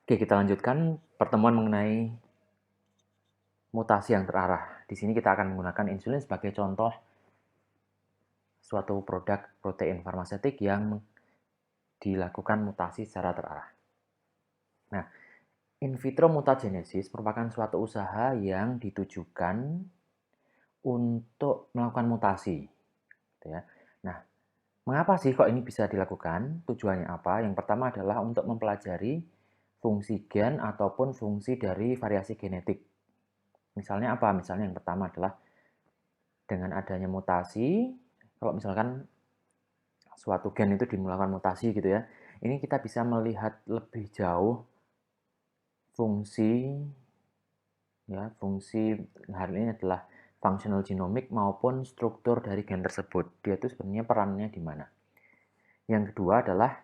Oke, kita lanjutkan pertemuan mengenai mutasi yang terarah. Di sini kita akan menggunakan insulin sebagai contoh suatu produk protein farmasetik yang dilakukan mutasi secara terarah. Nah, in vitro mutagenesis merupakan suatu usaha yang ditujukan untuk melakukan mutasi, gitu ya. Nah, mengapa sih kok ini bisa dilakukan? Tujuannya apa? Yang pertama adalah untuk mempelajari fungsi gen ataupun fungsi dari variasi genetik. Misalnya apa? Misalnya yang pertama adalah dengan adanya mutasi, kalau misalkan suatu gen itu dimulakan mutasi gitu ya, ini kita bisa melihat lebih jauh fungsi, ya, fungsi hal ini adalah functional genomic maupun struktur dari gen tersebut. Dia itu sebenarnya perannya di mana. Yang kedua adalah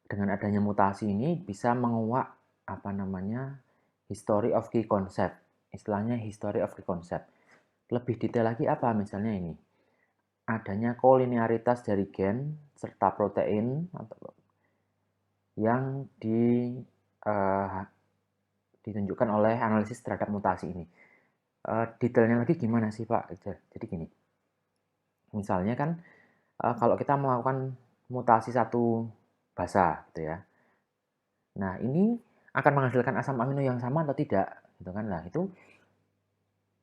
dengan adanya mutasi ini bisa menguak apa namanya history of key concept. Istilahnya history of key concept. Lebih detail lagi apa? Misalnya ini. Adanya kolinearitas dari gen serta protein yang ditunjukkan oleh analisis terhadap mutasi ini. Detailnya lagi gimana sih Pak? Jadi gini, misalnya kan kalau kita melakukan mutasi satu basa gitu ya, nah ini akan menghasilkan asam amino yang sama atau tidak, gitu kan? Nah itu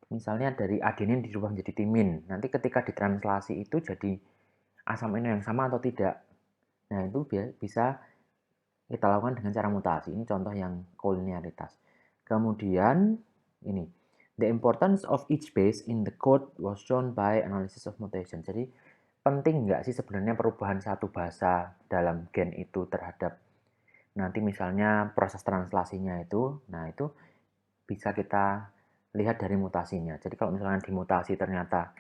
misalnya dari adenin dirubah menjadi timin, nanti ketika ditranslasi itu jadi asam amino yang sama atau tidak. Nah itu bisa kita lakukan dengan cara mutasi. Ini contoh yang kolinearitas. Kemudian ini, the importance of each base in the code was shown by analysis of mutation. Jadi penting nggak sih sebenarnya perubahan satu basa dalam gen itu terhadap nanti misalnya proses translasinya itu. Nah itu bisa kita lihat dari mutasinya. Jadi kalau misalnya dimutasi ternyata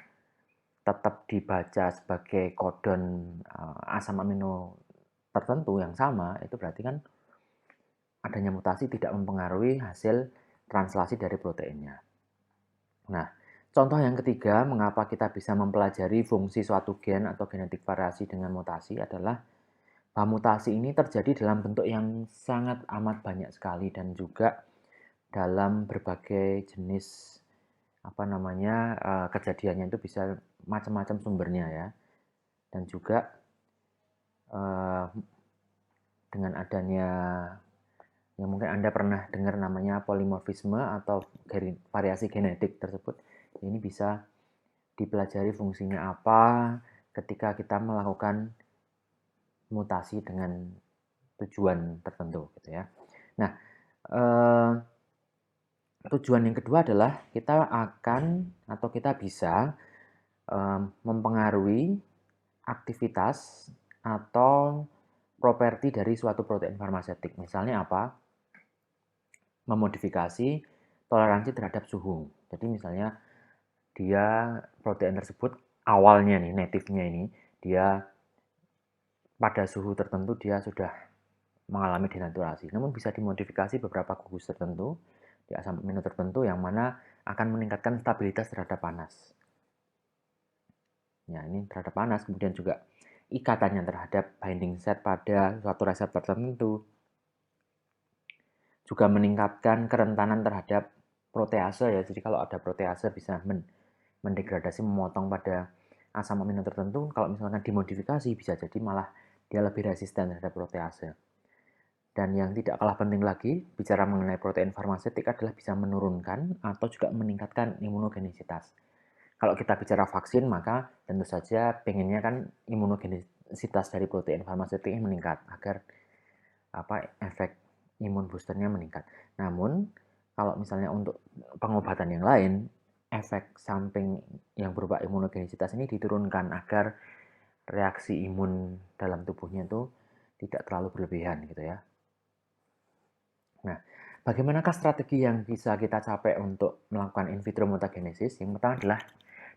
tetap dibaca sebagai kodon asam amino tertentu yang sama, itu berarti kan adanya mutasi tidak mempengaruhi hasil translasi dari proteinnya. Nah, contoh yang ketiga, mengapa kita bisa mempelajari fungsi suatu gen atau genetik variasi dengan mutasi adalah bahwa mutasi ini terjadi dalam bentuk yang sangat amat banyak sekali dan juga dalam berbagai jenis apa namanya kejadiannya itu bisa macam-macam sumbernya ya. Dan juga dengan adanya yang mungkin Anda pernah dengar namanya polimorfisme atau variasi genetik tersebut. Ini bisa dipelajari fungsinya apa ketika kita melakukan mutasi dengan tujuan tertentu gitu ya. Nah, tujuan yang kedua adalah kita akan atau kita bisa mempengaruhi aktivitas atau properti dari suatu protein farmasetik. Misalnya apa? Memodifikasi toleransi terhadap suhu. Jadi misalnya dia protein tersebut awalnya nih native-nya ini dia pada suhu tertentu dia sudah mengalami denaturasi. Namun bisa dimodifikasi beberapa gugus tertentu di asam amino tertentu yang mana akan meningkatkan stabilitas terhadap panas. Ya, ini terhadap panas, kemudian juga ikatannya terhadap binding set pada suatu reseptor tertentu. Juga meningkatkan kerentanan terhadap protease ya. Jadi kalau ada protease bisa mendegradasi, memotong pada asam amino tertentu. Kalau misalnya dimodifikasi bisa jadi malah dia lebih resisten terhadap protease. Dan yang tidak kalah penting lagi, bicara mengenai protein farmasetik adalah bisa menurunkan atau juga meningkatkan imunogenisitas. Kalau kita bicara vaksin, maka tentu saja pengennya kan imunogenisitas dari protein farmasetik meningkat agar efek imun boosternya meningkat. Namun, kalau misalnya untuk pengobatan yang lain, efek samping yang berupa imunogenisitas ini diturunkan agar reaksi imun dalam tubuhnya itu tidak terlalu berlebihan gitu ya. Nah, bagaimanakah strategi yang bisa kita capai untuk melakukan in vitro mutagenesis? Yang pertama adalah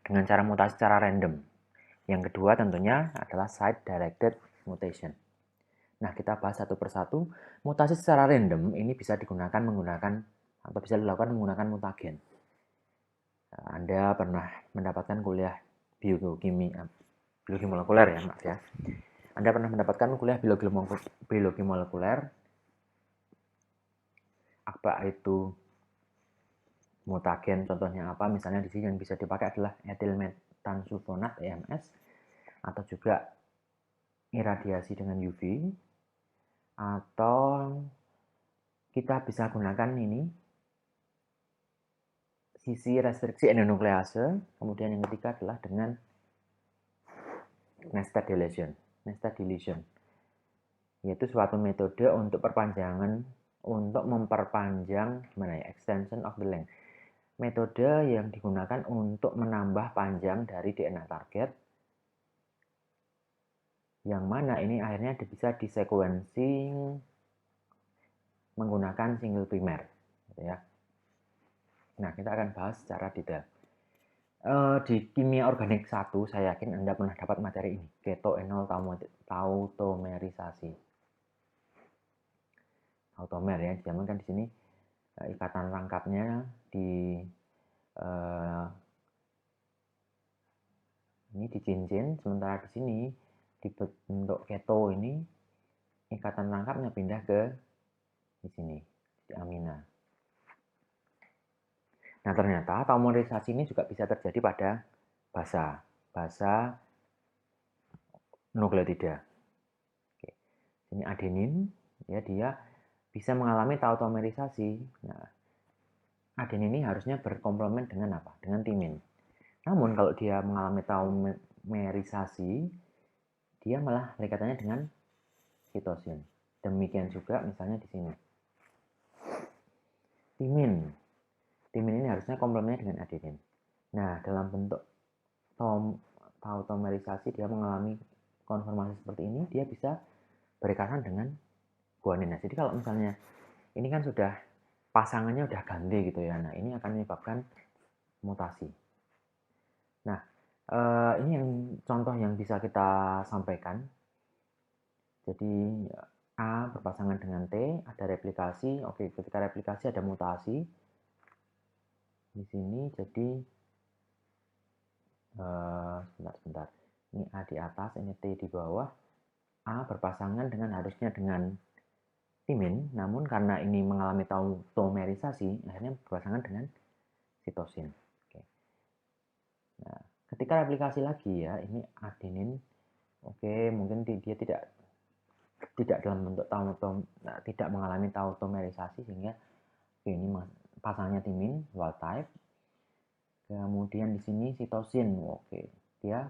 dengan cara mutasi secara random. Yang kedua tentunya adalah site-directed mutation. Nah, kita bahas satu persatu. Mutasi secara random ini bisa digunakan menggunakan atau bisa dilakukan menggunakan mutagen. Anda pernah mendapatkan kuliah biologi molekuler ya, Mas ya. Anda pernah mendapatkan kuliah biologi molekuler, apa itu mutagen, contohnya apa? Misalnya di sini yang bisa dipakai adalah etil metansulfonat EMS, atau juga iradiasi dengan UV, atau kita bisa gunakan ini sisi restriksi endonuklease. Kemudian yang ketiga adalah dengan nested deletion, yaitu suatu metode untuk memperpanjang extension of the length. Metode yang digunakan untuk menambah panjang dari DNA target, yang mana ini akhirnya bisa disequencing menggunakan single primer, gitu ya. Nah, kita akan bahas secara detail. Di kimia organik 1, saya yakin Anda pernah dapat materi ini, ketoenol tautomerisasi. Tautomer ya, dijamankan di sini ikatan rangkapnya di ini di cincin, sementara di sini di bentuk keto ini ikatan rangkapnya pindah ke di sini, di amina. Nah, ternyata tautomerisasi ini juga bisa terjadi pada basa nukleotida. Oke. Ini adenin, ya, dia bisa mengalami tautomerisasi. Nah, adenin ini harusnya berkomplement dengan apa? Dengan timin. Namun kalau dia mengalami tautomerisasi, dia malah lekatannya dengan sitosin. Demikian juga misalnya di sini. Timin ini harusnya komplementnya dengan adenin. Nah, dalam bentuk tautomerisasi dia mengalami konformasi seperti ini, dia bisa berikatan dengan guanin. Nah, jadi kalau misalnya ini kan sudah pasangannya udah ganti gitu ya. Nah, ini akan menyebabkan mutasi. Nah, ini yang contoh yang bisa kita sampaikan. Jadi A berpasangan dengan T, ada replikasi. Oke, ketika replikasi ada mutasi di sini. Jadi sebentar. Ini A di atas, ini T di bawah. A berpasangan harusnya dengan timin, namun karena ini mengalami tautomerisasi, akhirnya berpasangan dengan sitosin. Oke. Nah, ketika replikasi lagi ya, ini adenin. Oke, mungkin dia tidak dalam bentuk tidak mengalami tautomerisasi, sehingga ini pasangannya timin wild type. Kemudian di sini sitosin. Oke, dia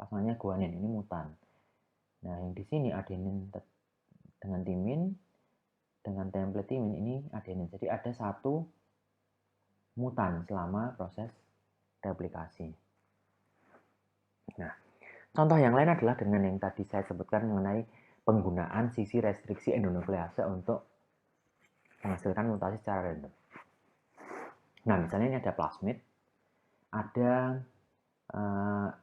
pasangannya guanin, ini mutan. Nah, yang di sini adenin dengan timin dengan template timin, ini adenin. Jadi ada satu mutan selama proses replikasi. Nah, contoh yang lain adalah dengan yang tadi saya sebutkan mengenai penggunaan sisi restriksi endonuklease untuk menghasilkan mutasi secara random. Nah, misalnya ini ada plasmid, ada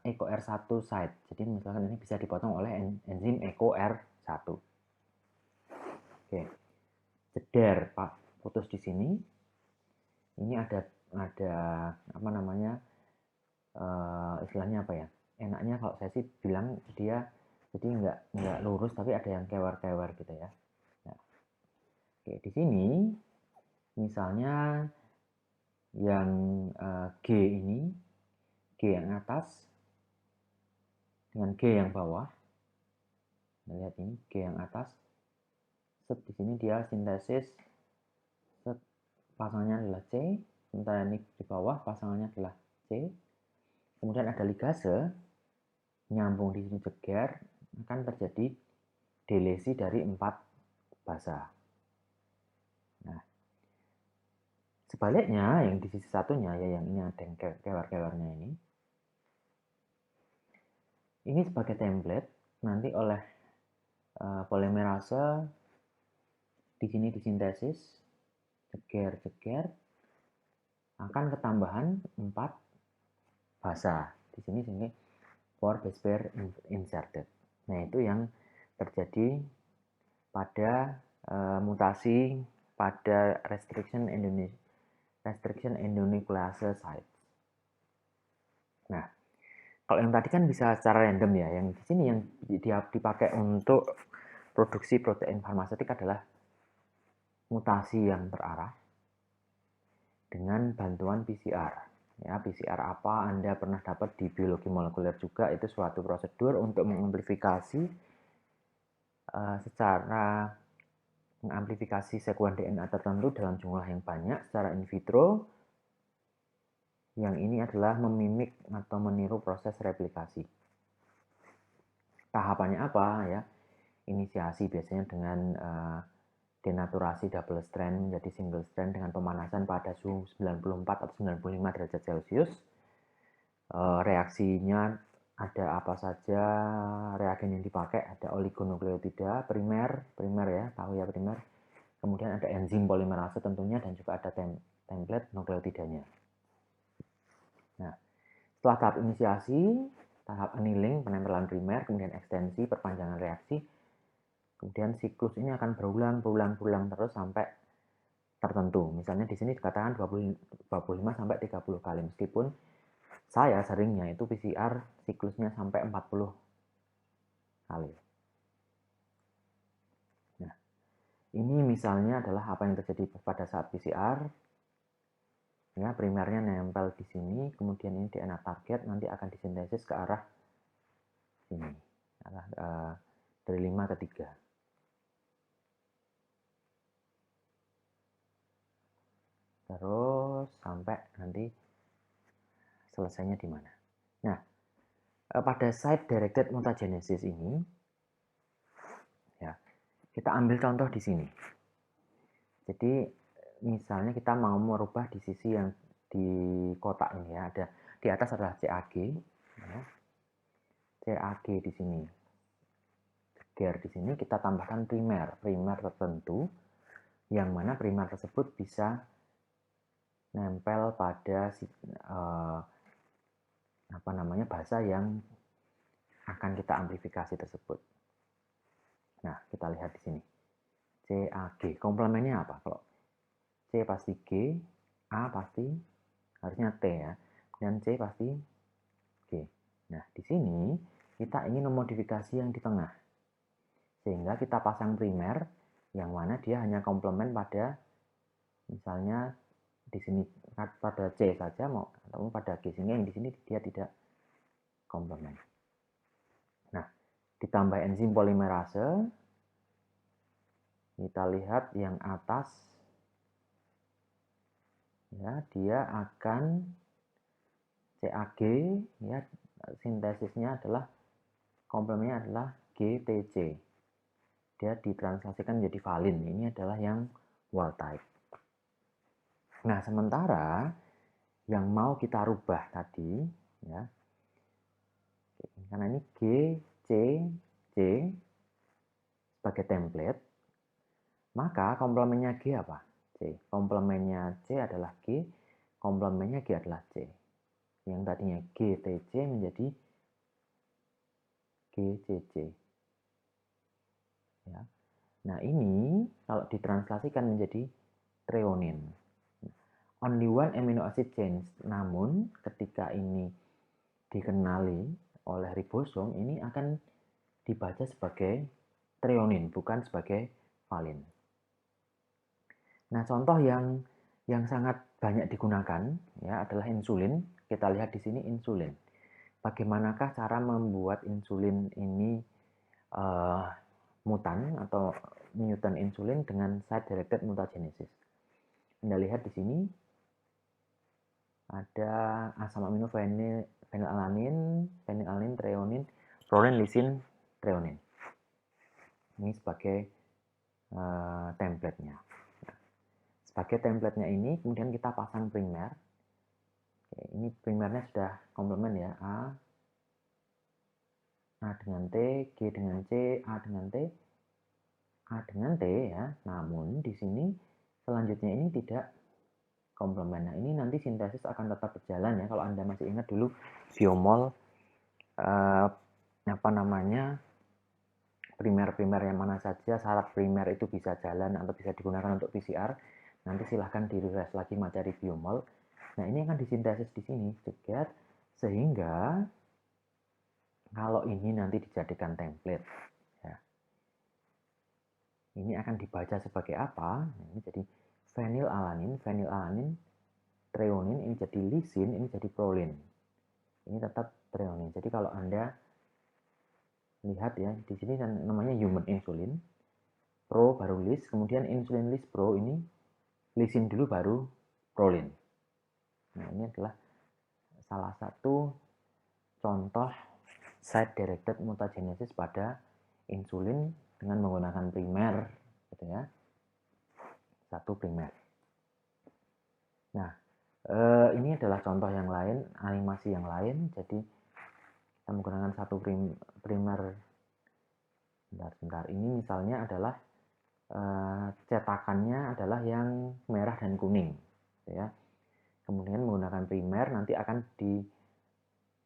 EcoR1 site. Jadi misalkan ini bisa dipotong oleh enzim EcoR1. Oke. Jeder, Pak, putus di sini. Ini ada apa namanya? Istilahnya apa ya? Enaknya kalau saya sih bilang dia jadi nggak lurus tapi ada yang kewer-kewer gitu ya. Nah, oke, di sini misalnya yang G ini, G yang atas dengan G yang bawah. Nah, lihat ini G yang atas. Set di sini dia sintesis. Set pasangannya adalah C, sementara ini di bawah pasangannya adalah C. Kemudian ada ligase nyambung di sini jeger, akan terjadi delesi dari 4 basa. Nah, sebaliknya yang di sisi satunya ya, yang ini ada yang kewer-kewernya ini sebagai template nanti oleh polimerase di sini disintesis jeger akan ketambahan 4 basa di sini sehingga 4 base pair inserted. Nah, itu yang terjadi pada mutasi pada restriction endonuclease sites. Nah, Kalau yang tadi kan bisa secara random ya, yang di sini yang dipakai untuk produksi protein farmaseutik adalah mutasi yang terarah dengan bantuan PCR. Ya, PCR apa Anda pernah dapat di biologi molekuler juga, itu suatu prosedur untuk mengamplifikasi secara mengamplifikasi sekuens DNA tertentu dalam jumlah yang banyak secara in vitro. Yang ini adalah memimik atau meniru proses replikasi. Tahapannya apa ya? Inisiasi biasanya dengan denaturasi double strand menjadi single strand dengan pemanasan pada suhu 94 atau 95 derajat Celcius. Reaksinya ada apa saja, reagen yang dipakai ada oligonukleotida primer ya, tahu ya primer. Kemudian ada enzim polimerase tentunya dan juga ada template nukleotidanya. Nah, setelah tahap inisiasi, tahap annealing, penempelan primer, kemudian ekstensi, perpanjangan reaksi, kemudian siklus ini akan berulang terus sampai tertentu. Misalnya di sini dikatakan 25 sampai 30 kali, meskipun saya seringnya itu PCR siklusnya sampai 40 kali. Nah, ini misalnya adalah apa yang terjadi pada saat PCR. Ya, primernya nempel di sini, kemudian ini DNA target nanti akan disintesis ke arah sini, arah dari 5 ke 3. Terus sampai nanti selesainya di mana. Nah, pada site directed mutagenesis ini, ya, kita ambil contoh di sini. Jadi misalnya kita mau merubah di sisi yang di kotak ini ya, ada di atas adalah CAG, ya. CAG di sini. Gear di sini kita tambahkan primer tertentu, yang mana primer tersebut bisa nempel pada bahasa yang akan kita amplifikasi tersebut. Nah, kita lihat di sini. CAG, komplemennya apa? Kalau C pasti G, A pasti harusnya T ya, dan C pasti G. Nah, di sini kita ingin memodifikasi yang di tengah, sehingga kita pasang primer yang mana dia hanya komplement pada, misalnya di sini pada C saja mau atau pada G, sehingga yang di sini dia tidak komplement. Nah, ditambah enzim polimerase, kita lihat yang atas ya, dia akan CAG ya, sintesisnya adalah komplemennya adalah GTC. Dia ditranslasikan menjadi valin. Ini adalah yang wild type. Nah, sementara yang mau kita rubah tadi ya, karena ini G, C, C sebagai template, maka komplemennya G apa? C. Komplemennya C adalah G, komplemennya G adalah C. Yang tadinya GTC menjadi GCC. Ya. Nah, ini kalau ditranslasikan menjadi treonin. Only one amino acid change. Namun, ketika ini dikenali oleh ribosom, ini akan dibaca sebagai treonin, bukan sebagai valin. Nah, contoh yang sangat banyak digunakan ya adalah insulin. Kita lihat di sini insulin. Bagaimanakah cara membuat insulin ini mutan atau mutant insulin dengan site directed mutagenesis. Anda lihat di sini ada asam amino fenilalanin, treonin, proline, lisin, treonin. Ini sebagai template-nya. Sebagai template-nya ini kemudian kita pasang primer. Oke, ini primernya sudah komplement ya, A dengan T, G dengan C, A dengan T, A dengan T ya. Namun di sini selanjutnya ini tidak komplement. Nah, ini nanti sintesis akan tetap berjalan ya. Kalau Anda masih ingat dulu biomol primer yang mana saja syarat primer itu bisa jalan atau bisa digunakan untuk PCR. Nanti silahkan di-refresh lagi materi biomol. Nah, ini akan disintesis di sini juga, sehingga Kalau ini nanti dijadikan template, ya, ini akan dibaca sebagai apa? Ini jadi fenilalanin, treonin, ini jadi lisin, ini jadi prolin. Ini tetap treonin. Jadi kalau Anda lihat ya, di sini namanya human insulin, pro baru lis, kemudian insulin lis pro, ini lisin dulu baru prolin. Nah, ini adalah salah satu contoh site-directed mutagenesis pada insulin dengan menggunakan primer, gitu ya, satu primer. Nah, ini adalah contoh yang lain, animasi yang lain. Jadi kita menggunakan satu primer. Sebentar. Ini misalnya adalah cetakannya adalah yang merah dan kuning, gitu ya. Kemudian menggunakan primer nanti akan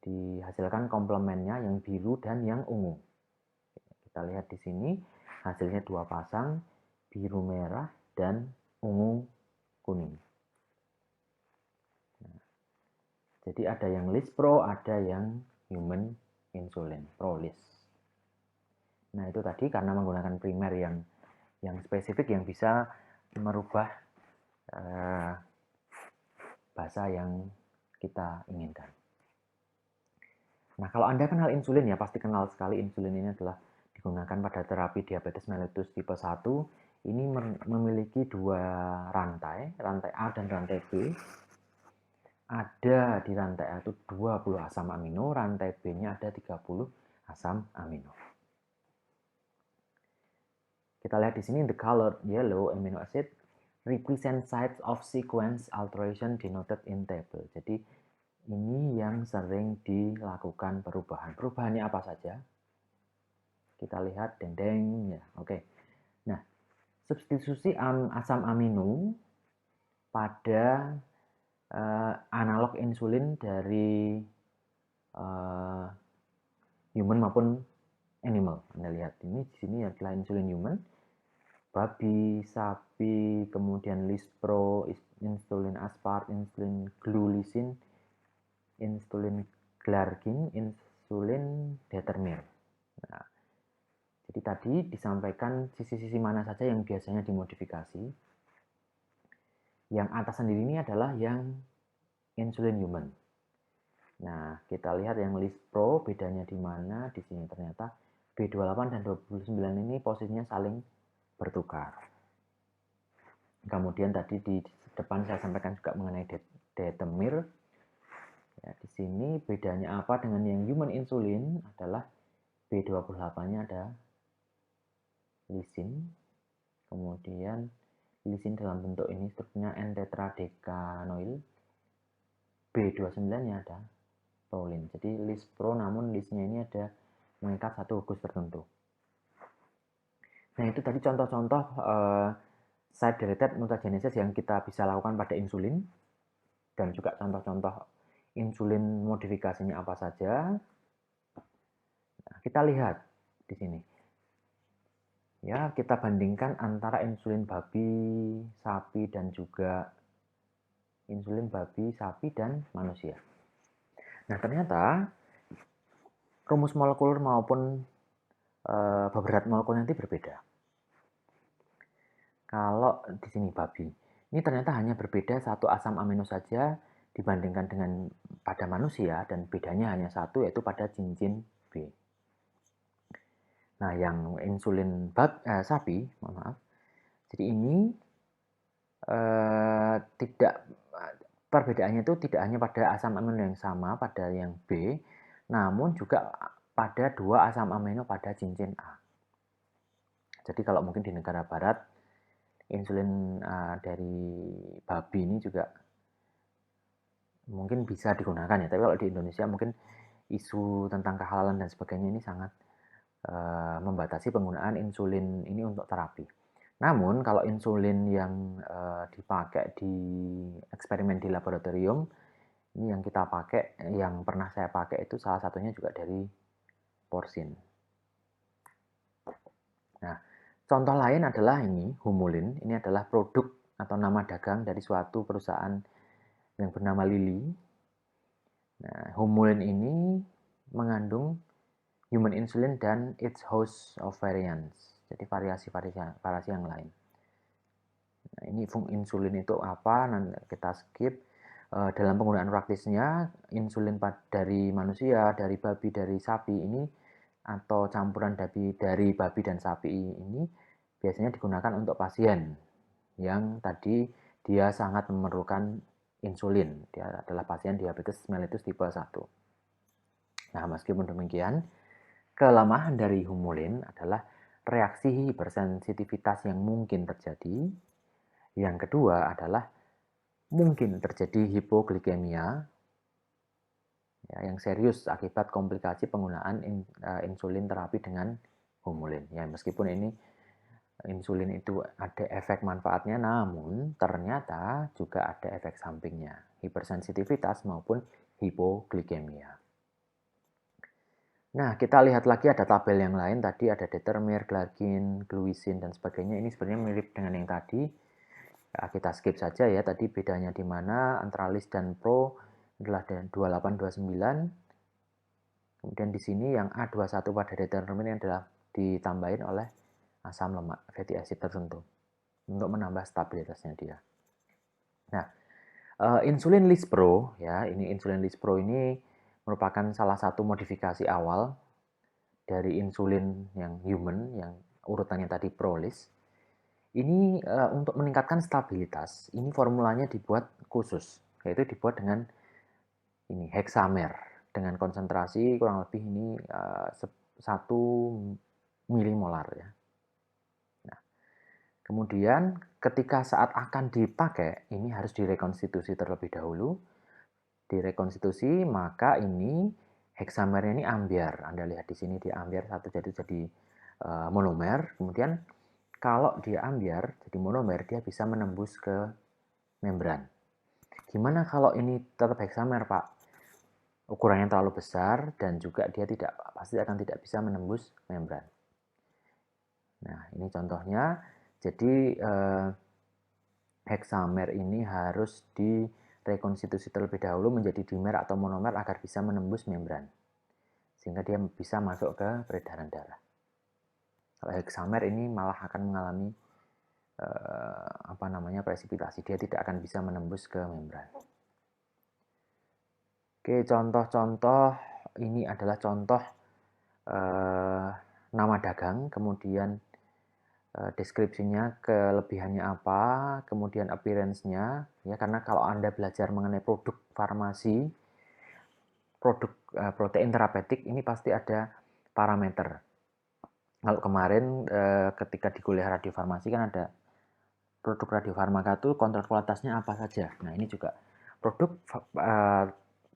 dihasilkan komplemennya yang biru dan yang ungu. Kita lihat di sini hasilnya dua pasang, biru merah dan ungu kuning. Nah, jadi ada yang lis pro, ada yang human insulin, prolis. Nah, itu tadi karena menggunakan primer yang spesifik yang bisa merubah bahasa yang kita inginkan. Nah, kalau Anda kenal insulin ya, pasti kenal sekali insulin ini adalah digunakan pada terapi diabetes mellitus tipe 1. Ini memiliki dua rantai A dan rantai B. Ada di rantai A itu 20 asam amino, rantai B-nya ada 30 asam amino. Kita lihat di sini the colored yellow amino acid represent sites of sequence alteration denoted in table. Jadi ini yang sering dilakukan perubahan. Perubahannya apa saja? Kita lihat dendeng ya. Oke. Nah, substitusi asam amino pada analog insulin dari human maupun animal. Anda lihat ini di sini adalah insulin human, babi, sapi, kemudian lispro, insulin aspart, insulin glulisin, insulin glargin, insulin determir. Nah, jadi tadi disampaikan sisi-sisi mana saja yang biasanya dimodifikasi. Yang atas sendiri ini adalah yang insulin human. Nah, kita lihat yang lispro bedanya di mana. Di sini ternyata B28 dan 29 ini posisinya saling bertukar. Kemudian tadi di depan saya sampaikan juga mengenai detemir. Ya, di sini bedanya apa dengan yang human insulin adalah B28-nya ada lisin, kemudian lisin dalam bentuk ini strukturnya N-tetradecanoil, B29-nya ada prolin. Jadi lis pro namun lisnya ini ada mengikat satu gugus tertentu. Nah, itu tadi contoh-contoh site-directed mutagenesis yang kita bisa lakukan pada insulin dan juga contoh-contoh insulin modifikasinya apa saja. Nah, kita lihat di sini. Ya, kita bandingkan antara insulin babi, sapi dan juga insulin babi, sapi dan manusia. Nah, ternyata rumus molekuler maupun beberat molekul nanti berbeda. Kalau di sini babi, ini ternyata hanya berbeda satu asam amino saja dibandingkan dengan pada manusia dan bedanya hanya satu yaitu pada cincin B. Nah, yang insulin sapi, mohon maaf. Jadi ini tidak perbedaannya itu tidak hanya pada asam amino yang sama pada yang B, namun juga pada dua asam amino pada cincin A. Jadi kalau mungkin di negara barat insulin dari babi ini juga mungkin bisa digunakan ya, tapi kalau di Indonesia mungkin isu tentang kehalalan dan sebagainya ini sangat membatasi penggunaan insulin ini untuk terapi. Namun kalau insulin yang dipakai di eksperimen di laboratorium, ini yang kita pakai, yang pernah saya pakai itu salah satunya juga dari porsin. Nah, contoh lain adalah ini, Humulin. Ini adalah produk atau nama dagang dari suatu perusahaan yang bernama Lilly. Nah, Humulin ini mengandung human insulin dan its host of variants. Jadi variasi yang lain. Nah, ini insulin itu apa? Nanti kita skip. Dalam penggunaan praktisnya, insulin dari manusia, dari babi, dari sapi ini, atau campuran dari babi dan sapi ini, biasanya digunakan untuk pasien yang tadi dia sangat memerlukan insulin. Dia adalah pasien diabetes mellitus tipe 1. Nah, meskipun demikian, kelemahan dari humulin adalah reaksi hipersensitivitas yang mungkin terjadi. Yang kedua adalah mungkin terjadi hipoglikemia ya, yang serius akibat komplikasi penggunaan insulin terapi dengan humulin. Ya, meskipun ini insulin itu ada efek manfaatnya, namun ternyata juga ada efek sampingnya, hipersensitivitas maupun hipoglikemia. Nah, kita lihat lagi ada tabel yang lain. Tadi ada determer, glargin, gluisin, dan sebagainya. Ini sebenarnya mirip dengan yang tadi. Nah, kita skip saja ya, tadi bedanya di mana antara list dan pro adalah 2829. Kemudian di sini yang A21 pada determin adalah ditambahin oleh asam lemak fatty acid tertentu untuk menambah stabilitasnya dia. Nah, insulin list pro ya, ini insulin list pro ini merupakan salah satu modifikasi awal dari insulin yang human yang urutannya tadi pro list. Ini untuk meningkatkan stabilitas, ini formulanya dibuat khusus, yaitu dibuat dengan ini hexamer dengan konsentrasi kurang lebih ini 1 milimolar ya. Nah, kemudian ketika saat akan dipakai, ini harus direkonstitusi terlebih dahulu. Direkonstitusi, maka ini hexamernya ini ambiar. Anda lihat di sini dia ambiar satu jadi monomer. Kemudian kalau dia ambiar jadi monomer, dia bisa menembus ke membran. Gimana kalau ini tetap hexamer, Pak? Ukurannya terlalu besar dan juga dia pasti akan tidak bisa menembus membran. Nah, ini contohnya. Jadi hexamer ini harus direkonstitusi terlebih dahulu menjadi dimer atau monomer agar bisa menembus membran. Sehingga dia bisa masuk ke peredaran darah. Kalau hexamer ini malah akan mengalami presipitasi, dia tidak akan bisa menembus ke membran. Oke, contoh-contoh ini adalah contoh nama dagang, kemudian deskripsinya, kelebihannya apa, kemudian appearance-nya, ya karena kalau Anda belajar mengenai produk farmasi, produk protein terapeutik ini pasti ada parameter. Kalau kemarin ketika di kuliah radiofarmasi kan ada produk radiofarmaka itu kontrol kualitasnya apa saja. Nah, ini juga produk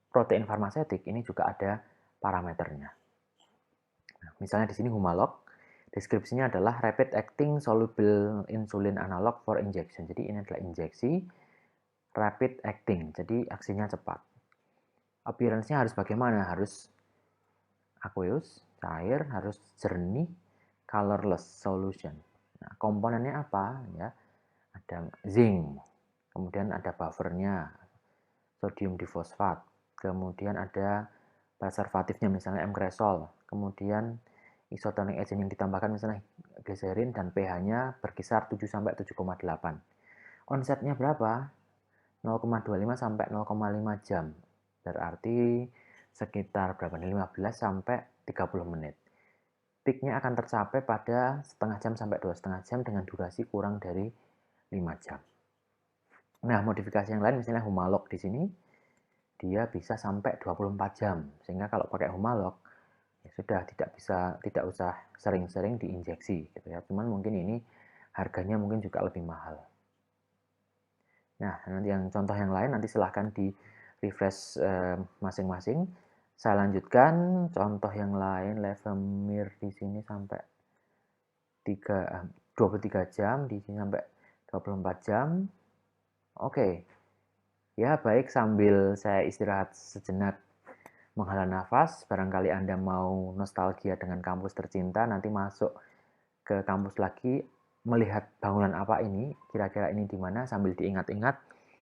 protein farmaseutik ini juga ada parameternya. Nah, misalnya di sini Humalog, deskripsinya adalah rapid acting soluble insulin analog for injection. Jadi ini adalah injeksi rapid acting, jadi aksinya cepat. Appearance-nya harus bagaimana? Harus aqueous, cair, harus jernih, colorless solution. Nah, komponennya apa? Ya, ada zinc, kemudian ada buffernya, sodium difosfat, kemudian ada preservatifnya misalnya M-cresol, kemudian isotonic agent yang ditambahkan misalnya glycerin dan pH-nya berkisar 7 sampai 7,8. Onsetnya berapa? 0,25 sampai 0,5 jam. Berarti sekitar berapa nih? 15 sampai 30 menit. Peaknya akan tercapai pada setengah jam sampai 2,5 jam dengan durasi kurang dari 5 jam. Nah, modifikasi yang lain misalnya Humalog di sini dia bisa sampai 24 jam. Sehingga kalau pakai Humalog ya sudah tidak usah sering-sering diinjeksi gitu ya. Cuman mungkin ini harganya mungkin juga lebih mahal. Nah, nanti yang contoh yang lain nanti silahkan di refresh masing-masing. Saya lanjutkan contoh yang lain, Levemir di sini sampai 23 jam, di sini sampai 24 jam. Oke. Ya, baik, sambil saya istirahat sejenak menghela nafas, barangkali Anda mau nostalgia dengan kampus tercinta, nanti masuk ke kampus lagi, melihat bangunan apa ini, kira-kira ini di mana, sambil diingat-ingat,